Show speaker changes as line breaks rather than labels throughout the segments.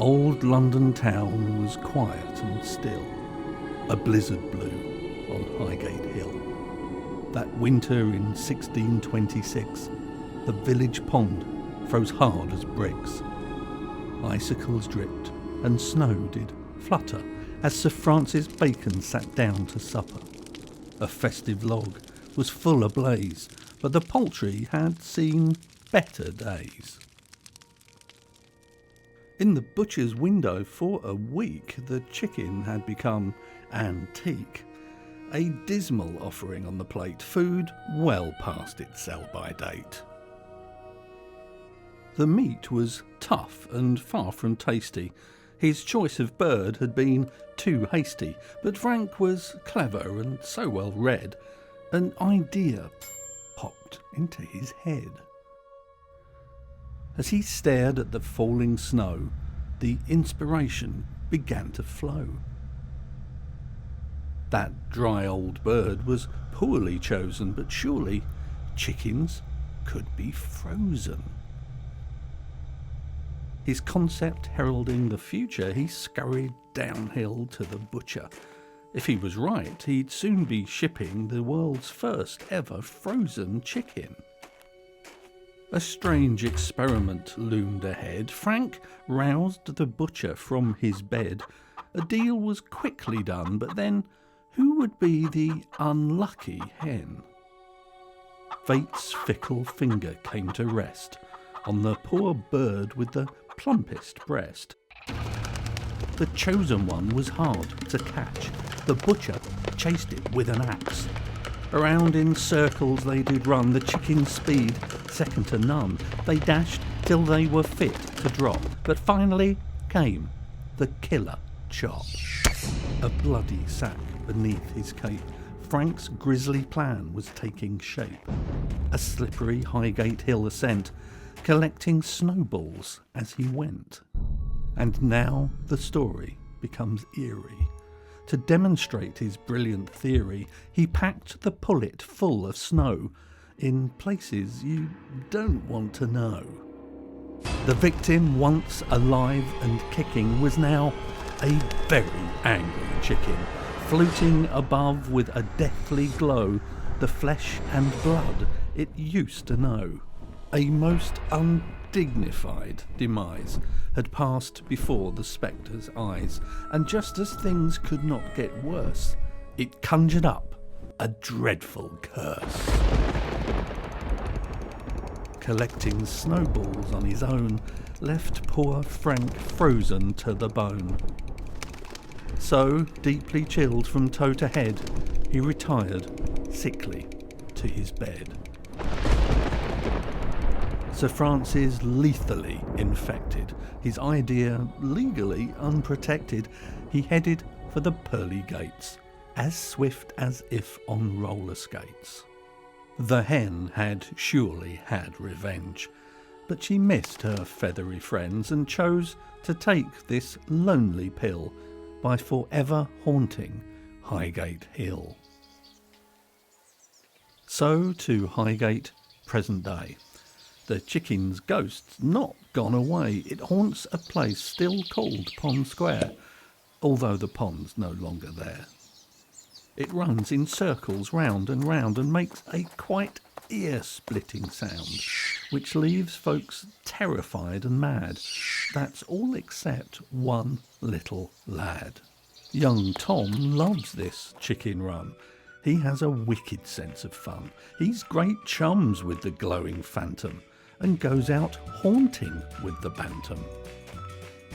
Old London town was quiet and still. A blizzard blew on Highgate Hill. That winter in 1626, the village pond froze hard as bricks. Icicles dripped and snow did flutter as Sir Francis Bacon sat down to supper. A festive log was full ablaze, but the poultry had seen better days. In the butcher's window for a week, the chicken had become antique. A dismal offering on the plate, food well past its sell-by date. The meat was tough and far from tasty. His choice of bird had been too hasty, but Frank was clever and so well read, an idea popped into his head. As he stared at the falling snow, the inspiration began to flow. That dry old bird was poorly chosen, but surely chickens could be frozen. His concept heralding the future, he scurried downhill to the butcher. If he was right, he'd soon be shipping the world's first ever frozen chicken. A strange experiment loomed ahead. Frank roused the butcher from his bed. A deal was quickly done, but then who would be the unlucky hen? Fate's fickle finger came to rest on the poor bird with the plumpest breast. The chosen one was hard to catch. The butcher chased it with an axe. Around in circles they did run, the chicken's speed second to none. They dashed till they were fit to drop, but finally came the killer chop. A bloody sack beneath his cape, Frank's grisly plan was taking shape. A slippery Highgate Hill ascent, collecting snowballs as he went. And now the story becomes eerie. To demonstrate his brilliant theory, he packed the pullet full of snow in places you don't want to know. The victim, once alive and kicking, was now a very angry chicken, floating above with a deathly glow, the flesh and blood it used to know. A most undignified demise had passed before the spectre's eyes, and just as things could not get worse, it conjured up a dreadful curse. Collecting snowballs on his own left poor Frank frozen to the bone. So, deeply chilled from toe to head, he retired, sickly, to his bed. Sir Francis lethally infected, his idea legally unprotected, he headed for the pearly gates, as swift as if on roller skates. The hen had surely had revenge, but she missed her feathery friends and chose to take this lonely pill by forever haunting Highgate Hill. So to Highgate, present day. The chicken's ghost's not gone away. It haunts a place still called Pond Square, although the pond's no longer there. It runs in circles round and round and makes a quite ear-splitting sound, which leaves folks terrified and mad. That's all except one little lad. Young Tom loves this chicken run. He has a wicked sense of fun. He's great chums with the glowing phantom and goes out haunting with the bantam.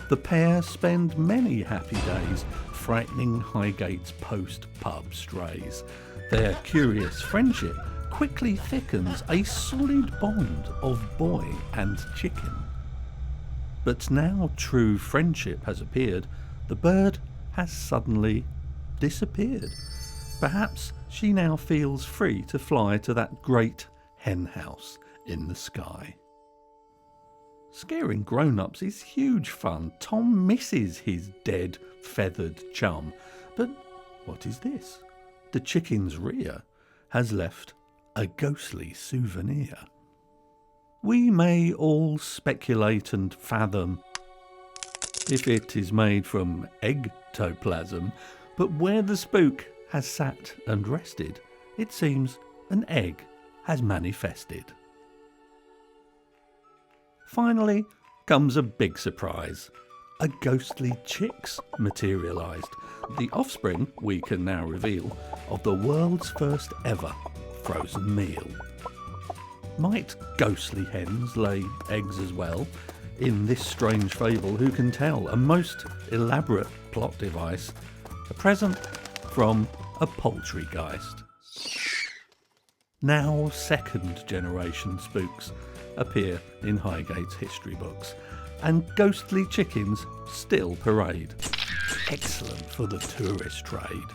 The pair spend many happy days frightening Highgate's post-pub strays. Their curious friendship quickly thickens a solid bond of boy and chicken. But now true friendship has appeared, the bird has suddenly disappeared. Perhaps she now feels free to fly to that great hen house in the sky. Scaring grown-ups is huge fun. Tom misses his dead, feathered chum. But what is this? The chicken's rear has left a ghostly souvenir. We may all speculate and fathom if it is made from ectoplasm, but where the spook has sat and rested, it seems an egg has manifested. Finally comes a big surprise. A ghostly chick's materialised, the offspring, we can now reveal, of the world's first ever frozen meal. Might ghostly hens lay eggs as well? In this strange fable, who can tell? A most elaborate plot device, a present from a poultrygeist. Now second generation spooks appear in Highgate's history books, and ghostly chickens still parade. Excellent for the tourist trade.